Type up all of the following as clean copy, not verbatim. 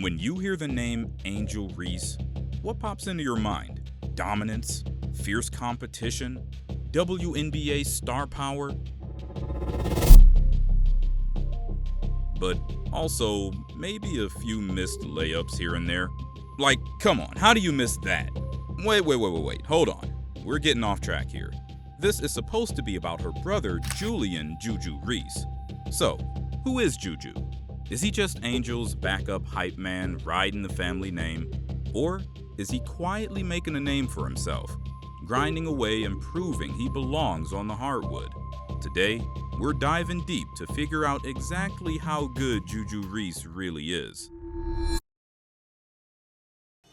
When you hear the name Angel Reese, what pops into your mind? Dominance? Fierce competition? WNBA star power? But also, maybe a few missed layups here and there. Like, come on, how do you miss that? Wait, hold on. We're getting off track here. This is supposed to be about her brother, Julian Juju Reese. So, who is Juju? Is he just Angel's backup hype man riding the family name? Or is he quietly making a name for himself, grinding away and proving he belongs on the hardwood? Today, we're diving deep to figure out exactly how good Juju Reese really is.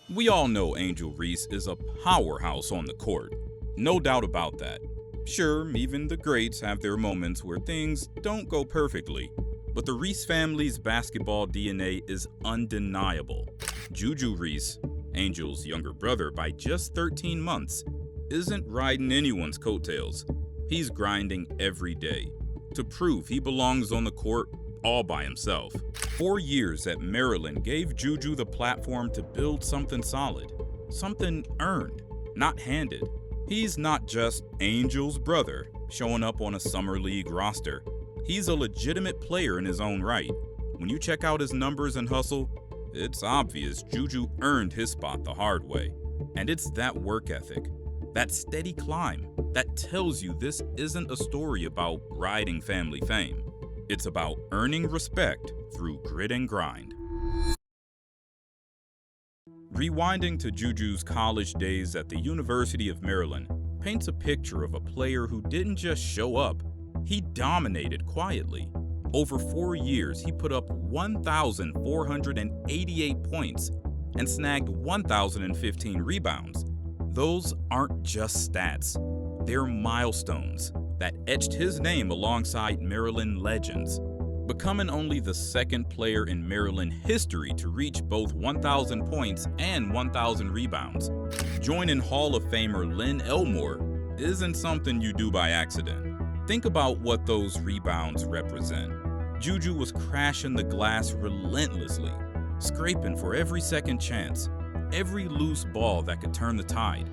We all know Angel Reese is a powerhouse on the court. No doubt about that. Sure, even the greats have their moments where things don't go perfectly, but the Reese family's basketball DNA is undeniable. Juju Reese, Angel's younger brother by just 13 months, isn't riding anyone's coattails. He's grinding every day to prove he belongs on the court all by himself. 4 years at Maryland gave Juju the platform to build something solid, something earned, not handed. He's not just Angel's brother showing up on a summer league roster. He's a legitimate player in his own right. When you check out his numbers and hustle, it's obvious Juju earned his spot the hard way. And it's that work ethic, that steady climb, that tells you this isn't a story about riding family fame. It's about earning respect through grit and grind. Rewinding to Juju's college days at the University of Maryland paints a picture of a player who didn't just show up, he dominated quietly. Over 4 years, he put up 1,488 points and snagged 1,015 rebounds. Those aren't just stats, they're milestones that etched his name alongside Maryland legends, becoming only the second player in Maryland history to reach both 1,000 points and 1,000 rebounds. Joining Hall of Famer Lynn Elmore isn't something you do by accident. Think about what those rebounds represent. Juju was crashing the glass relentlessly, scraping for every second chance, every loose ball that could turn the tide.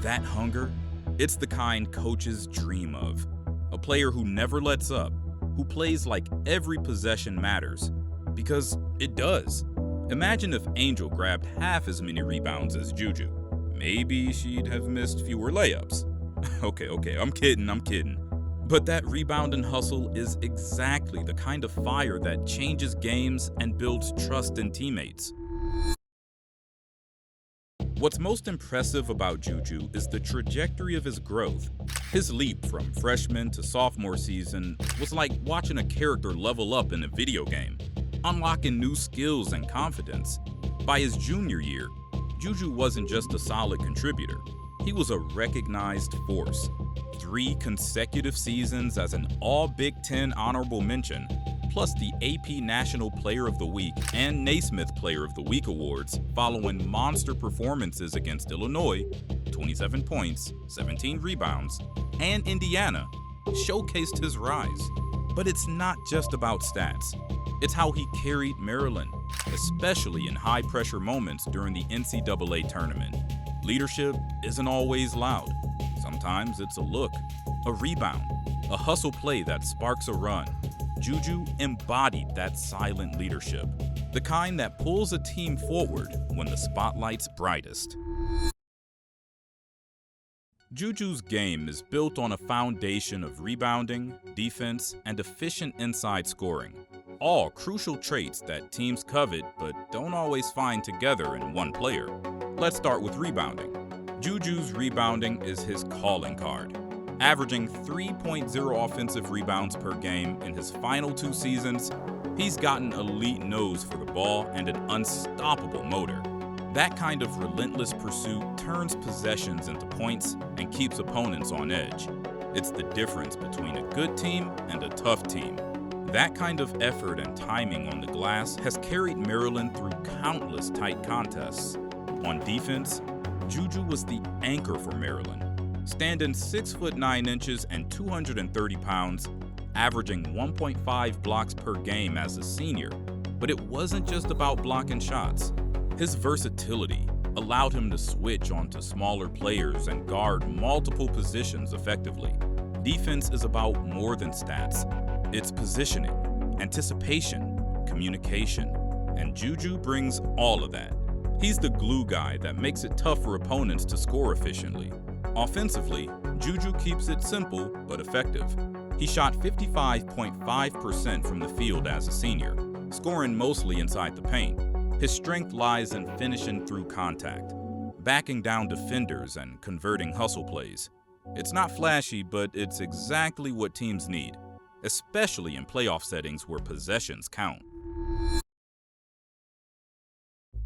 That hunger, it's the kind coaches dream of. A player who never lets up, who plays like every possession matters, because it does. Imagine if Angel grabbed half as many rebounds as Juju. Maybe she'd have missed fewer layups. Okay, I'm kidding. But that rebound and hustle is exactly the kind of fire that changes games and builds trust in teammates. What's most impressive about Juju is the trajectory of his growth. His leap from freshman to sophomore season was like watching a character level up in a video game, unlocking new skills and confidence. By his junior year, Juju wasn't just a solid contributor, he was a recognized force. 3 consecutive seasons as an All-Big Ten honorable mention, plus the AP National Player of the Week and Naismith Player of the Week awards following monster performances against Illinois, 27 points, 17 rebounds, and Indiana, showcased his rise. But it's not just about stats. It's how he carried Maryland, especially in high-pressure moments during the NCAA tournament. Leadership isn't always loud. Sometimes it's a look, a rebound, a hustle play that sparks a run. Juju embodied that silent leadership, the kind that pulls a team forward when the spotlight's brightest. Juju's game is built on a foundation of rebounding, defense, and efficient inside scoring, all crucial traits that teams covet but don't always find together in one player. Let's start with rebounding. Juju's rebounding is his calling card. Averaging 3.0 offensive rebounds per game in his final 2 seasons, he's got an elite nose for the ball and an unstoppable motor. That kind of relentless pursuit turns possessions into points and keeps opponents on edge. It's the difference between a good team and a tough team. That kind of effort and timing on the glass has carried Maryland through countless tight contests. On defense, Juju was the anchor for Maryland, standing 6'9" and 230 pounds, averaging 1.5 blocks per game as a senior. But it wasn't just about blocking shots. His versatility allowed him to switch onto smaller players and guard multiple positions effectively. Defense is about more than stats. It's positioning, anticipation, communication, and Juju brings all of that. He's the glue guy that makes it tough for opponents to score efficiently. Offensively, Juju keeps it simple but effective. He shot 55.5% from the field as a senior, scoring mostly inside the paint. His strength lies in finishing through contact, backing down defenders and converting hustle plays. It's not flashy, but it's exactly what teams need, especially in playoff settings where possessions count.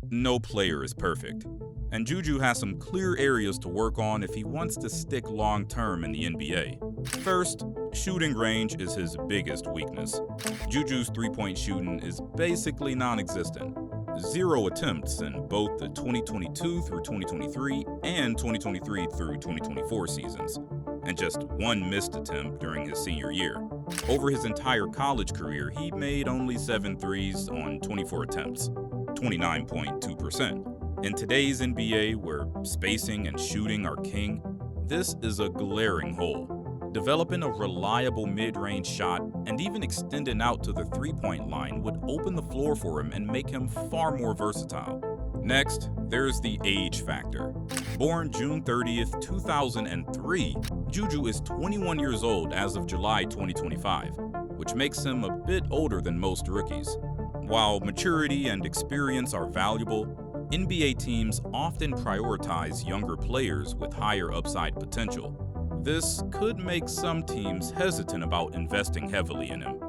No player is perfect, and Juju has some clear areas to work on if he wants to stick long-term in the NBA. First, shooting range is his biggest weakness. Juju's three-point shooting is basically non-existent. 0 attempts in both the 2022 through 2023 and 2023 through 2024 seasons, and just 1 missed attempt during his senior year. Over his entire college career, he made only 7 threes on 24 attempts, 29.2%. In today's NBA, where spacing and shooting are king, this is a glaring hole. Developing a reliable mid-range shot and even extending out to the three-point line would open the floor for him and make him far more versatile. Next, there's the age factor. Born June 30th, 2003, Juju is 21 years old as of July 2025, which makes him a bit older than most rookies. While maturity and experience are valuable, NBA teams often prioritize younger players with higher upside potential. This could make some teams hesitant about investing heavily in him.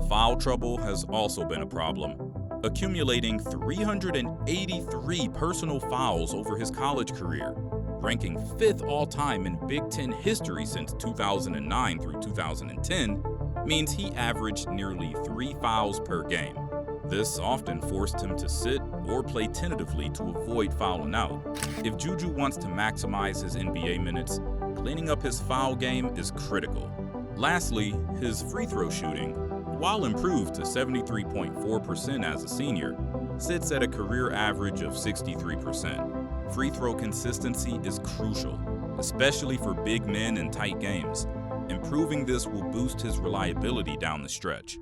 Foul trouble has also been a problem, accumulating 383 personal fouls over his college career, ranking 5th all-time in Big Ten history since 2009 through 2010, means he averaged nearly 3 fouls per game. This often forced him to sit or play tentatively to avoid fouling out. If Juju wants to maximize his NBA minutes, cleaning up his foul game is critical. Lastly, his free throw shooting, while improved to 73.4% as a senior, sits at a career average of 63%. Free throw consistency is crucial, especially for big men in tight games. Improving this will boost his reliability down the stretch.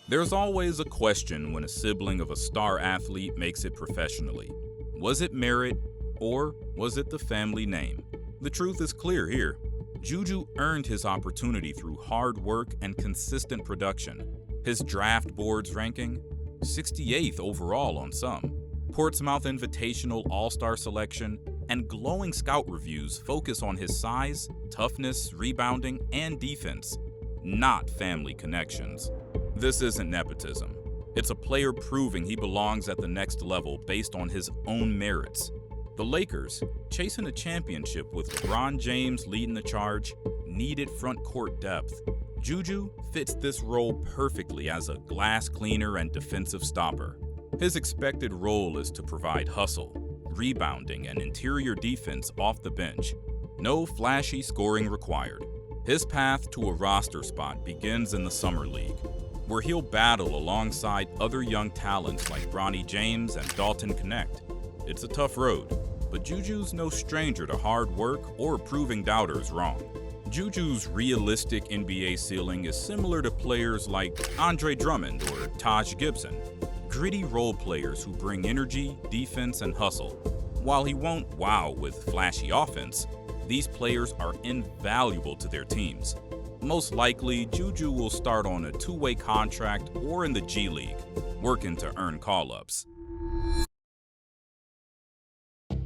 There's always a question when a sibling of a star athlete makes it professionally. Was it merit, or was it the family name? The truth is clear here. Juju earned his opportunity through hard work and consistent production. His draft board's ranking, 68th overall on some. Portsmouth Invitational All-Star selection, and glowing scout reviews focus on his size, toughness, rebounding, and defense, not family connections. This isn't nepotism. It's a player proving he belongs at the next level based on his own merits. The Lakers, chasing a championship with LeBron James leading the charge, needed front court depth. Juju fits this role perfectly as a glass cleaner and defensive stopper. His expected role is to provide hustle, rebounding, and interior defense off the bench. No flashy scoring required. His path to a roster spot begins in the Summer League, where he'll battle alongside other young talents like Bronny James and Dalton Connect. It's a tough road, but Juju's no stranger to hard work or proving doubters wrong. Juju's realistic NBA ceiling is similar to players like Andre Drummond or Taj Gibson, gritty role players who bring energy, defense, and hustle. While he won't wow with flashy offense, these players are invaluable to their teams. Most likely, Juju will start on a two-way contract or in the G League, working to earn call-ups.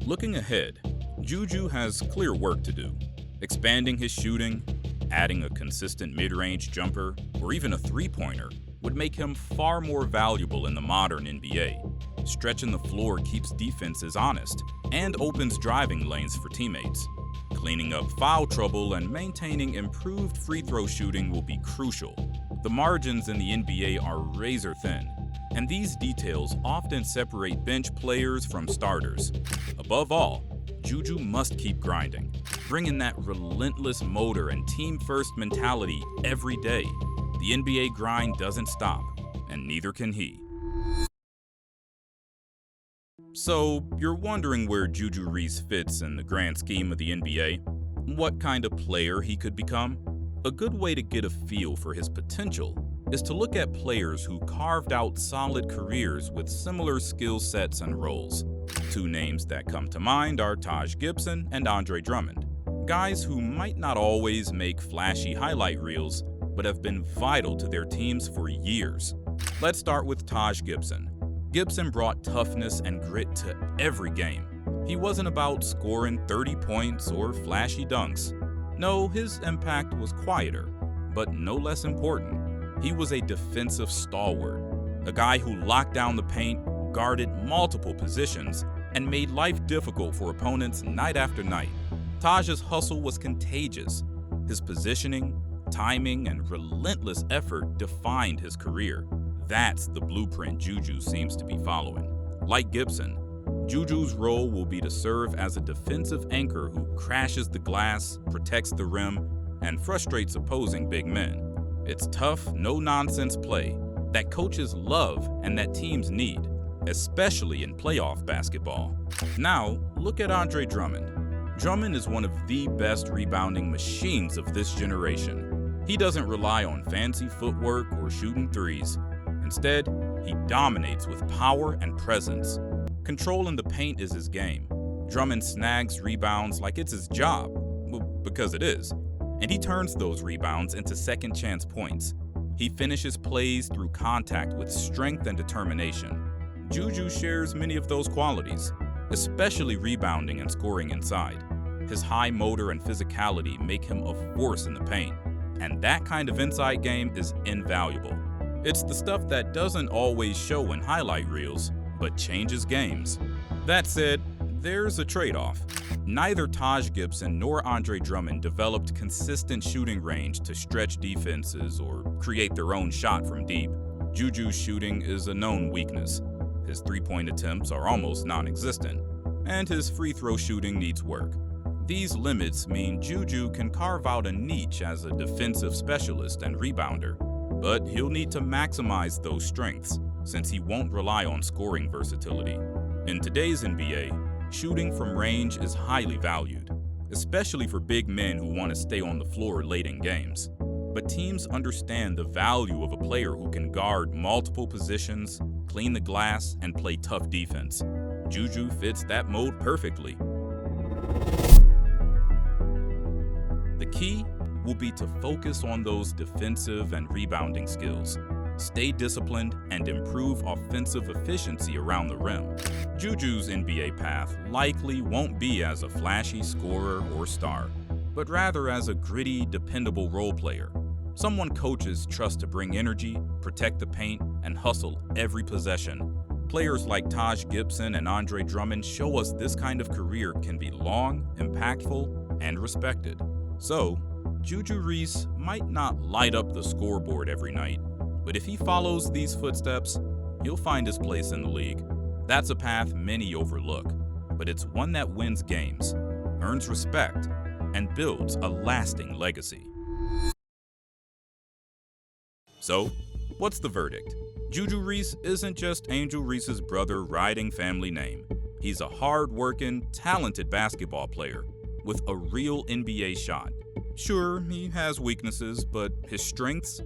Looking ahead, Juju has clear work to do. Expanding his shooting, adding a consistent mid-range jumper, or even a three-pointer would make him far more valuable in the modern NBA. Stretching the floor keeps defenses honest and opens driving lanes for teammates. Cleaning up foul trouble and maintaining improved free throw shooting will be crucial. The margins in the NBA are razor thin, and these details often separate bench players from starters. Above all, Juju must keep grinding, bringing that relentless motor and team-first mentality every day. The NBA grind doesn't stop, and neither can he. So, you're wondering where Juju Reese fits in the grand scheme of the NBA? What kind of player he could become? A good way to get a feel for his potential is to look at players who carved out solid careers with similar skill sets and roles. Two names that come to mind are Taj Gibson and Andre Drummond, guys who might not always make flashy highlight reels, but have been vital to their teams for years. Let's start with Taj Gibson. Gibson brought toughness and grit to every game. He wasn't about scoring 30 points or flashy dunks. No, his impact was quieter, but no less important. He was a defensive stalwart, a guy who locked down the paint, guarded multiple positions, and made life difficult for opponents night after night. Taj's hustle was contagious. His positioning, timing, and relentless effort defined his career. That's the blueprint Juju seems to be following. Like Gibson, Juju's role will be to serve as a defensive anchor who crashes the glass, protects the rim, and frustrates opposing big men. It's tough, no-nonsense play that coaches love and that teams need, especially in playoff basketball. Now, look at Andre Drummond. Drummond is one of the best rebounding machines of this generation. He doesn't rely on fancy footwork or shooting threes. Instead, he dominates with power and presence. Controlling the paint is his game. Drummond snags rebounds like it's his job, well, because it is, and he turns those rebounds into second-chance points. He finishes plays through contact with strength and determination. Juju shares many of those qualities, especially rebounding and scoring inside. His high motor and physicality make him a force in the paint, and that kind of inside game is invaluable. It's the stuff that doesn't always show in highlight reels, but changes games. That said, there's a trade-off. Neither Taj Gibson nor Andre Drummond developed consistent shooting range to stretch defenses or create their own shot from deep. Juju's shooting is a known weakness. His three-point attempts are almost non-existent, and his free throw shooting needs work. These limits mean Juju can carve out a niche as a defensive specialist and rebounder, but he'll need to maximize those strengths since he won't rely on scoring versatility. In today's NBA, shooting from range is highly valued, especially for big men who want to stay on the floor late in games. But teams understand the value of a player who can guard multiple positions, clean the glass, and play tough defense. Juju fits that mold perfectly. The key will be to focus on those defensive and rebounding skills, stay disciplined, and improve offensive efficiency around the rim. Juju's NBA path likely won't be as a flashy scorer or star, but rather as a gritty, dependable role player. Someone coaches trust to bring energy, protect the paint, and hustle every possession. Players like Taj Gibson and Andre Drummond show us this kind of career can be long, impactful, and respected. So, Juju Reese might not light up the scoreboard every night, but if he follows these footsteps, he'll find his place in the league. That's a path many overlook, but it's one that wins games, earns respect, and builds a lasting legacy. So, what's the verdict? Juju Reese isn't just Angel Reese's brother riding family name. He's a hard-working, talented basketball player with a real NBA shot. Sure, he has weaknesses, but his strengths,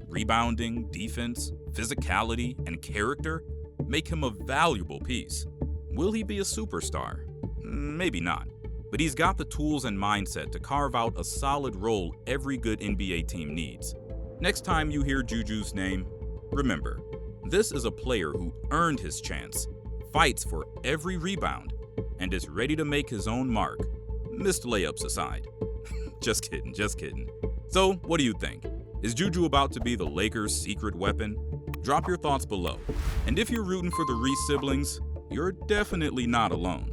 rebounding, defense, physicality, and character make him a valuable piece. Will he be a superstar? Maybe not, but he's got the tools and mindset to carve out a solid role every good NBA team needs. Next time you hear Juju's name, remember, this is a player who earned his chance, fights for every rebound, and is ready to make his own mark. Missed layups aside. Just kidding. So, what do you think? Is Juju about to be the Lakers' secret weapon? Drop your thoughts below. And if you're rooting for the Reese siblings, you're definitely not alone.